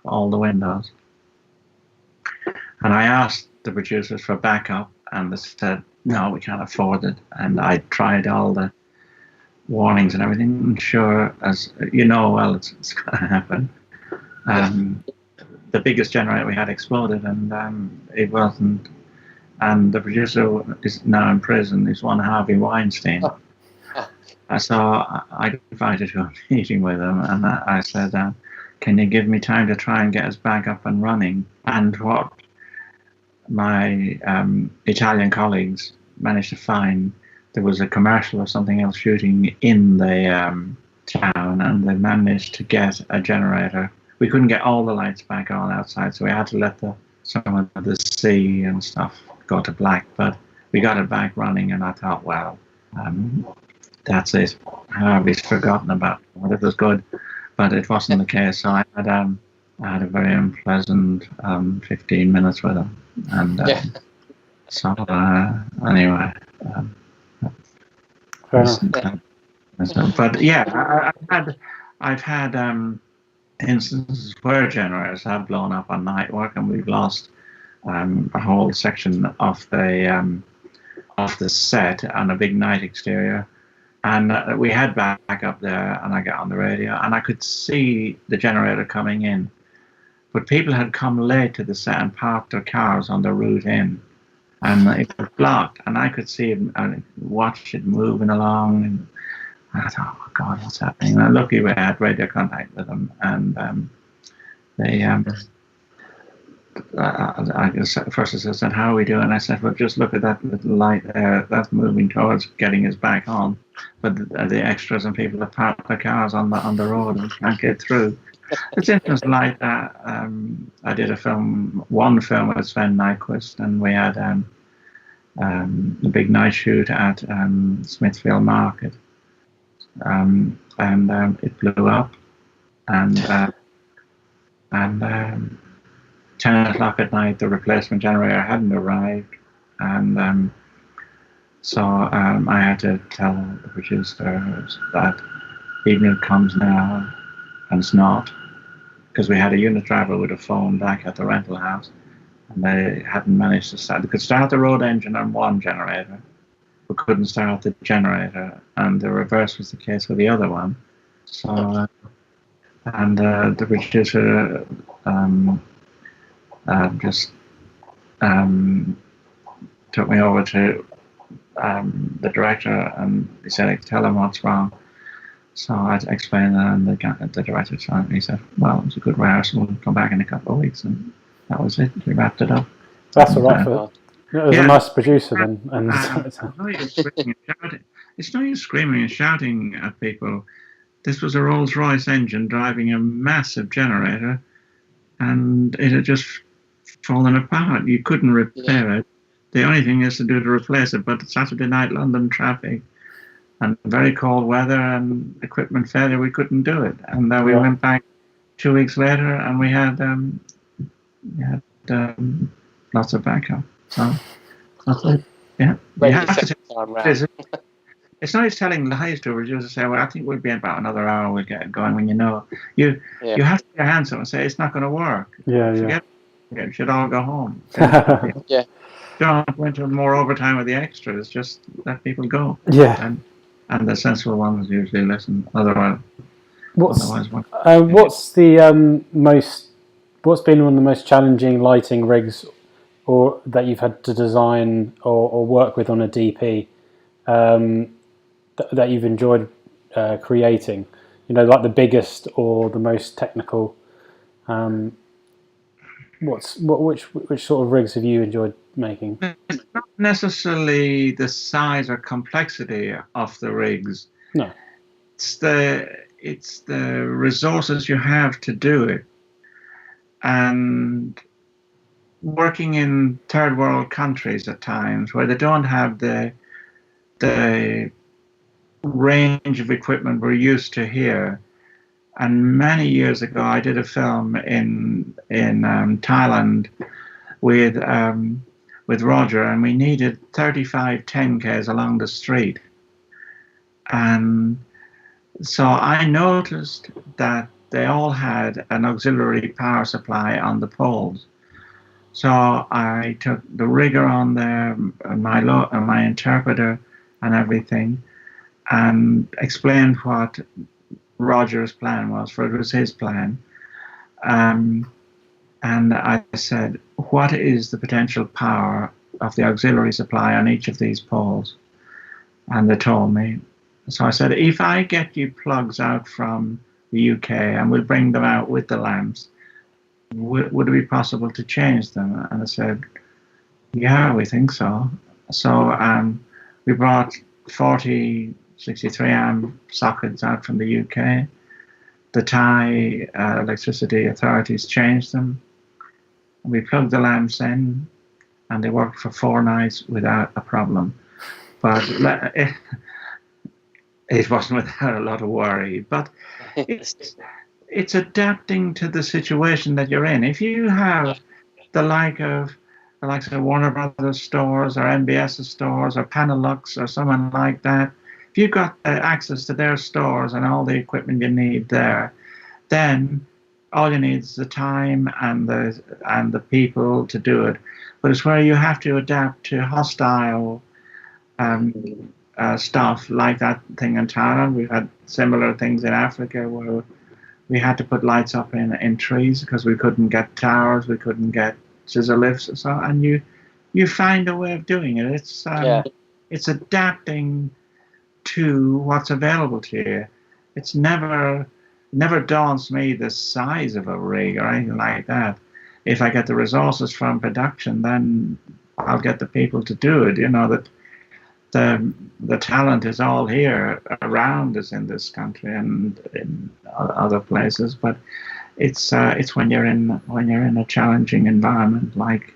all the windows. And I asked the producers for backup, and they said, no, we can't afford it. And I tried all the warnings and everything. I'm sure, as you know, well, it's going to happen. The biggest generator we had exploded, and it wasn't. And the producer is now in prison. He's one Harvey Weinstein. So I invited to a meeting with him, and I said, can you give me time to try and get us back up and running? And what my Italian colleagues managed to find, there was a commercial or something else shooting in the town, and they managed to get a generator. We couldn't get all the lights back on outside, so we had to let some of the sea and stuff go to black, but we got it back running, and I thought, well, that's it. Harvey's forgotten about it. It was good, but it wasn't the case. So I had a very unpleasant 15 minutes with him, and so anyway. But yeah, I've had instances where generators have blown up on night work, and we've lost a whole section of the set on a big night exterior. And we had back up there, and I got on the radio, and I could see the generator coming in. But people had come late to the set and parked their cars on the route in, and it was blocked. And I could see it and watch it moving along, I thought, oh God, what's happening? And luckily we had radio contact with them, and they I just first I said, how are we doing? I said, well, just look at that little light there. That's moving towards getting us back on. But the extras and people that park their cars on the road and can't get through. It's interesting like that. I did one film with Sven Nyquist, and we had a big night shoot at Smithfield Market. And it blew up. And 10 o'clock at night, the replacement generator hadn't arrived, and so I had to tell the producers that even if it comes now, and it's not, because we had a unit driver with a phone back at the rental house, and they hadn't managed to start. They could start the road engine on one generator, but couldn't start the generator, and the reverse was the case with the other one. So, and the producer just took me over to the director, and he said, tell him what's wrong. So I explained that, and the director said, he said, well, it was a good rehearsal, we'll come back in a couple of weeks, and that was it. We wrapped it up. That's all right. It was a nice producer then. And it's no use screaming and shouting at people. This was a Rolls-Royce engine driving a massive generator, and it had just fallen apart. You couldn't repair it. The only thing is to do to replace it, but Saturday night London traffic and very cold weather and equipment failure, we couldn't do it. And then we went back 2 weeks later, and we had lots of backup. So that's it. Yeah. It's not just telling lies to her, just to say, well, I think we'll be in about another hour, we'll get it going, when you have to put your hands up and say, it's not going to work. Forget it. You should all go home. Don't go into more overtime with the extras, just let people go. And the sensible ones usually listen. Otherwise, what's been one of the most challenging lighting rigs or that you've had to design or work with on a DP that you've enjoyed creating? Like the biggest or the most technical. Which sort of rigs have you enjoyed making? It's not necessarily the size or complexity of the rigs. No. It's the resources you have to do it. And working in third world countries at times where they don't have the range of equipment we're used to here. And many years ago, I did a film in Thailand with Roger, and we needed 35 10Ks along the street. And so I noticed that they all had an auxiliary power supply on the poles. So I took the rigger on there, my interpreter and everything, and explained what Roger's plan was, for it was his plan. And I said, what is the potential power of the auxiliary supply on each of these poles? And they told me. So I said, if I get you plugs out from the UK and we'll bring them out with the lamps, would it be possible to change them? And I said, yeah, we think so. So we brought 40 63 amp sockets out from the UK. The Thai electricity authorities changed them. We plugged the lamps in, and they worked for 4 nights without a problem. But it wasn't without a lot of worry. But it's adapting to the situation that you're in. If you have the likes of Warner Brothers stores or NBS stores or Panelux or someone like that, if you've got access to their stores and all the equipment you need there, then all you need is the time and the people to do it. But it's where you have to adapt to hostile stuff like that thing in Thailand. We've had similar things in Africa where we had to put lights up in trees because we couldn't get towers, we couldn't get scissor lifts and so on. And you find a way of doing it. It's adapting to what's available to you. It's never daunts me the size of a rig or anything like that. If I get the resources from production, then I'll get the people to do it. You know, that the talent is all here around us in this country and in other places. But it's when you're in a challenging environment like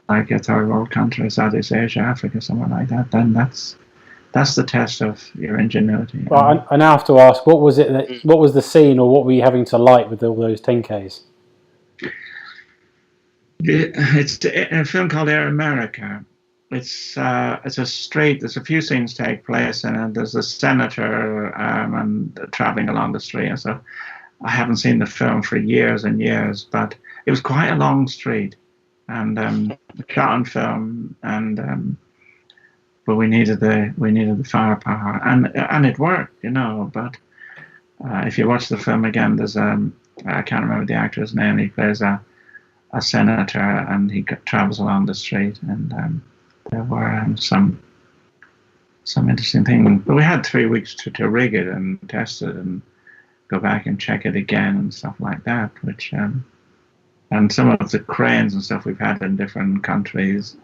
a third world country, Southeast Asia, Africa, somewhere like that, then that's the test of your ingenuity. Well, I now have to ask, what was the scene, or what were you having to light with all those 10Ks? It's a film called Air America. It's a street. There's a few scenes take place in it. There's a senator and traveling along the street. And so I haven't seen the film for years and years, but it was quite a long street, and shot on film, and but we needed the firepower, and it worked, you know. But if you watch the film again, there's I can't remember the actor's name. He plays a senator, and he travels along the street, and there were some interesting things. But we had 3 weeks to rig it and test it and go back and check it again and stuff like that. Which and some of the cranes and stuff we've had in different countries,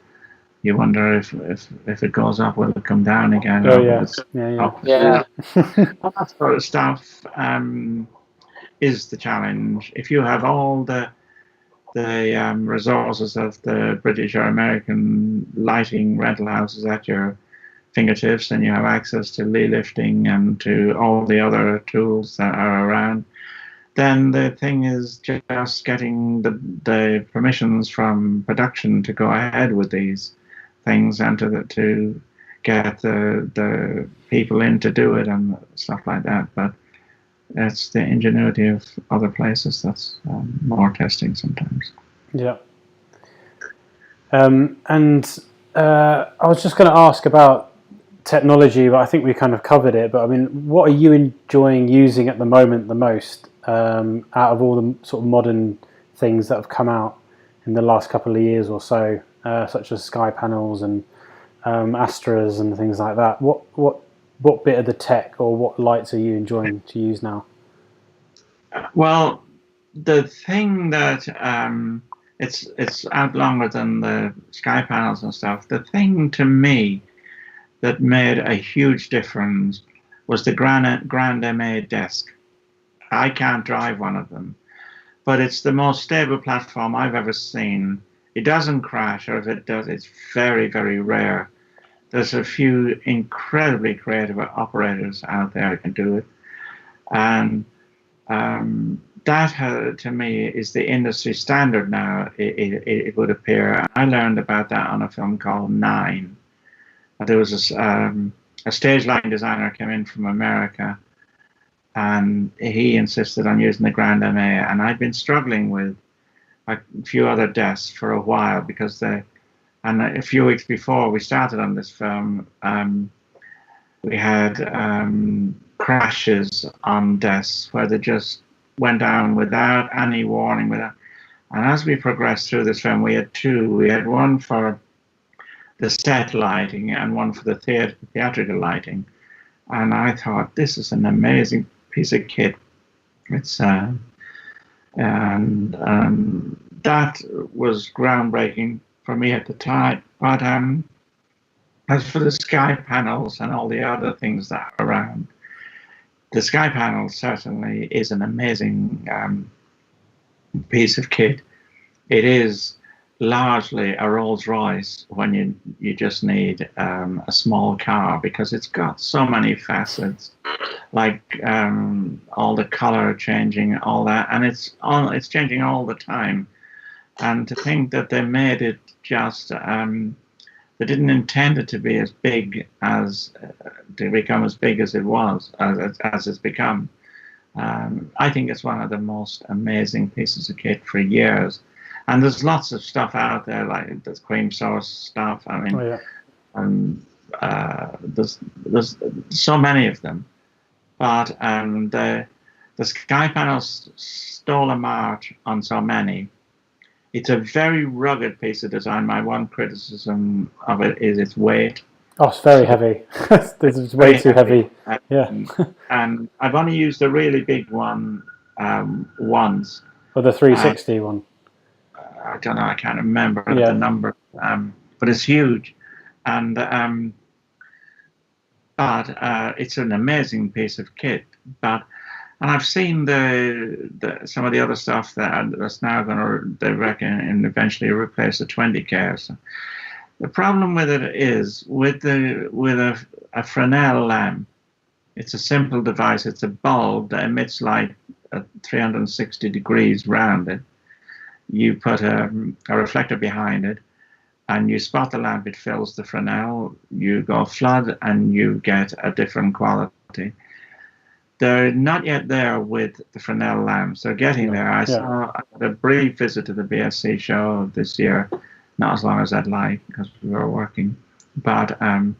you wonder if it goes up, will it come down again? Oh yeah. That sort of stuff is the challenge. If you have all the resources of the British or American lighting rental houses at your fingertips, and you have access to Lee lifting and to all the other tools that are around, then the thing is just getting the permissions from production to go ahead with these things, and to get the people in to do it and stuff like that. But it's the ingenuity of other places that's more testing sometimes. Yeah. And I was just going to ask about technology, but I think we kind of covered it. But I mean, what are you enjoying using at the moment the most, out of all the sort of modern things that have come out in the last couple of years or so, such as sky panels and Astras and things like that? What bit of the tech or what lights are you enjoying to use now? Well, the thing that it's out longer than the sky panels and stuff. The thing to me that made a huge difference was the Grand MA desk. I can't drive one of them, but it's the most stable platform I've ever seen. It doesn't crash, or if it does, it's very, very rare. There's a few incredibly creative operators out there who can do it. And that, to me, is the industry standard now, it would appear. I learned about that on a film called Nine. There was a stage lighting designer came in from America, and he insisted on using the Grand MA. And I'd been struggling with a few other desks for a while, because and a few weeks before we started on this film, we had crashes on desks where they just went down without any warning. And as we progressed through this film, we had two. We had one for the set lighting and one for the theatrical lighting. And I thought, this is an amazing piece of kit. It's and that was groundbreaking for me at the time. But as for the sky panels and all the other things that are around, the sky panel certainly is an amazing piece of kit. It is largely a Rolls Royce when you just need a small car, because it's got so many facets, like all the color changing, all that, and it's changing all the time. And to think that they made it just they didn't intend it to be as big as to become as big as it was, as it's become. I think it's one of the most amazing pieces of kit for years. And there's lots of stuff out there, like there's cream source stuff. I mean, there's so many of them. But the sky panels stole a march on so many. It's a very rugged piece of design. My one criticism of it is its weight. Oh, it's very heavy. This is way too heavy. Yeah. And I've only used a really big one once. Or the 360 one. I don't know. I can't remember the number, but it's huge, and but it's an amazing piece of kit. And I've seen some of the other stuff that's now going to, they reckon, and eventually replace the 20K. So the problem with it is with a Fresnel lamp. It's a simple device. It's a bulb that emits light at 360 degrees round it. You put a reflector behind it, and you spot the lamp. It fills the Fresnel. You go flood, and you get a different quality. They're not yet there with the Fresnel lamps. They're getting there. I had a brief visit to the BSC show this year, not as long as I'd like because we were working, but and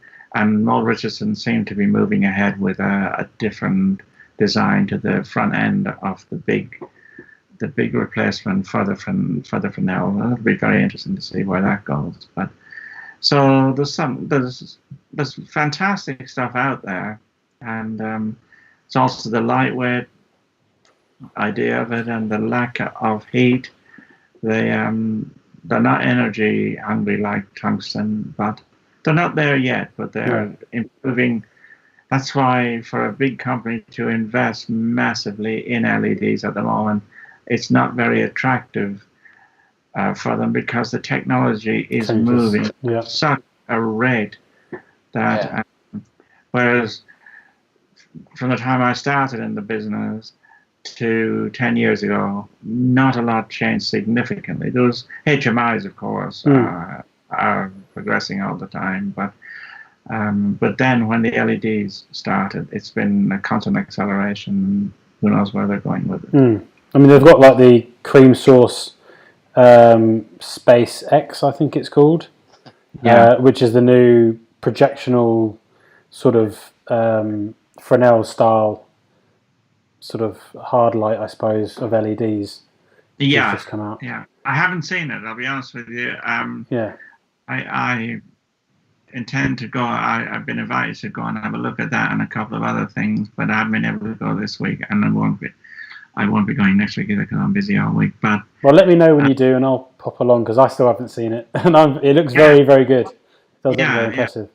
Noel Richardson seemed to be moving ahead with a different design to the front end of the big replacement for the Fresnel. It'll be very interesting to see where that goes. But so there's fantastic stuff out there, and it's also the lightweight idea of it and the lack of heat. They're not energy hungry like tungsten, but they're not there yet. But they're improving. That's why for a big company to invest massively in LEDs at the moment, it's not very attractive for them because the technology is moving at such a rate that whereas from the time I started in the business to 10 years ago, not a lot changed significantly. Those HMIs, of course, are progressing all the time, but then when the LEDs started, it's been a constant acceleration. Who knows where they're going with it? I mean, they've got like the cream source Space X, I think it's called, which is the new projectional sort of Fresnel style sort of hard light, I suppose, of LEDs. Just come out. Yeah. I haven't seen it, I'll be honest with you. I intend to go. I've been invited to go and have a look at that and a couple of other things, but I haven't been able to go this week, and I won't be going next week either because I'm busy all week. But well, let me know when you do, and I'll pop along because I still haven't seen it, and it looks very, very good. It does look very impressive.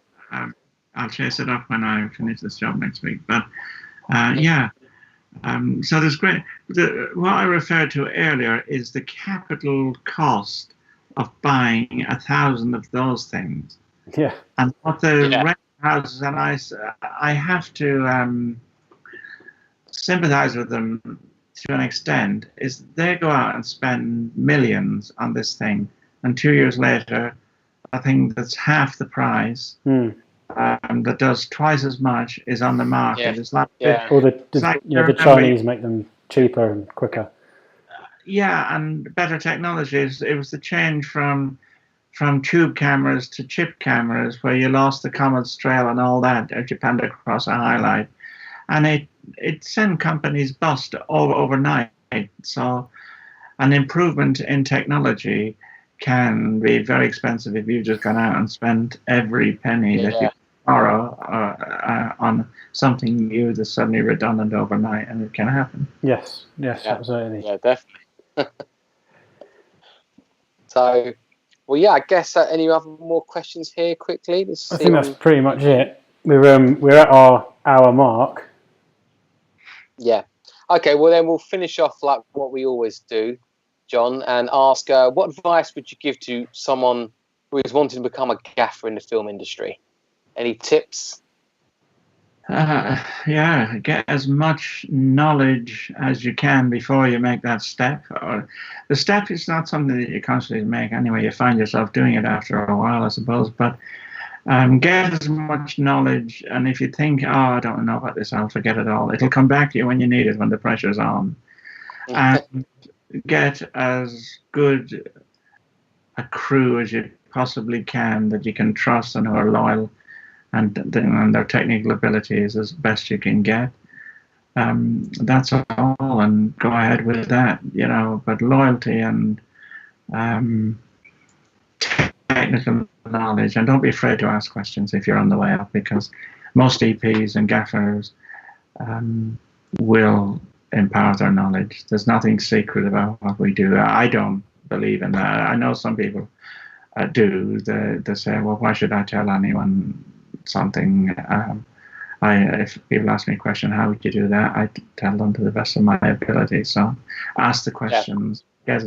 I'll chase it up when I finish this job next week. But so there's great. What I referred to earlier is the capital cost of buying 1,000 of those things. Yeah. And what the rent houses, and I have to sympathize with them to an extent, is they go out and spend millions on this thing, and 2 years later, a thing that's half the price, that does twice as much, is on the market. It's like or the Chinese make them cheaper and quicker. And better technologies. It was the change from tube cameras to chip cameras, where you lost the Comet's trail and all that if you panned across a highlight, and it sent companies bust overnight. So an improvement in technology can be very expensive if you've just gone out and spent every penny that you borrow on something new that's suddenly redundant overnight, and it can happen. Yes, absolutely. Yeah, definitely. So, well, I guess any other more questions here quickly? I think that's pretty much it. We're at our hour mark. Yeah. Okay, well then we'll finish off like what we always do, John, and ask what advice would you give to someone who is wanting to become a gaffer in the film industry? Any tips? Get as much knowledge as you can before you make that step. The step is not something that you constantly make anyway. You find yourself doing it after a while, I suppose. But get as much knowledge, and if you think, I don't know about this, I'll forget it all, it'll come back to you when you need it, when the pressure's on. And get as good a crew as you possibly can that you can trust and who are loyal, and their technical abilities as best you can get. That's all, and go ahead with that, But loyalty and technical knowledge, and don't be afraid to ask questions if you're on the way up, because most EPs and gaffers will impart their knowledge. There's nothing secret about what we do. I don't believe in that. I know some people do. They say, well, why should I tell anyone something? If people ask me a question, how would you do that? I tell them to the best of my ability. So ask the questions, get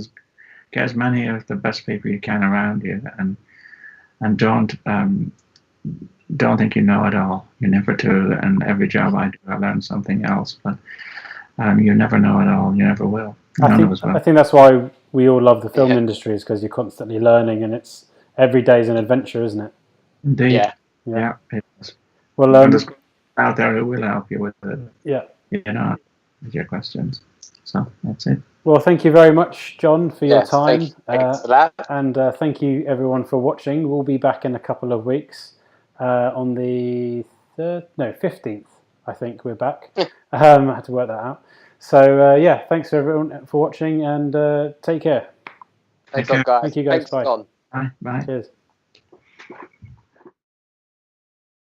as many of the best people you can around you, and don't think you know it all. You never do. And every job I do, I learn something else. But you never know it all. You never will. I think that's why we all love the film industry, is because you're constantly learning, and it's every day's an adventure, isn't it? Indeed. Yeah. It is. Well, there's out there who will help you with it. Yeah. With your questions. So that's it. Well, thank you very much, John, for your time. Thanks for that. And thank you, everyone, for watching. We'll be back in a couple of weeks on the 15th. I think we're back. I had to work that out. So, thanks to everyone for watching, and take care. Thanks, guys. Thank you, guys. Thanks, Bye. Bye. Cheers.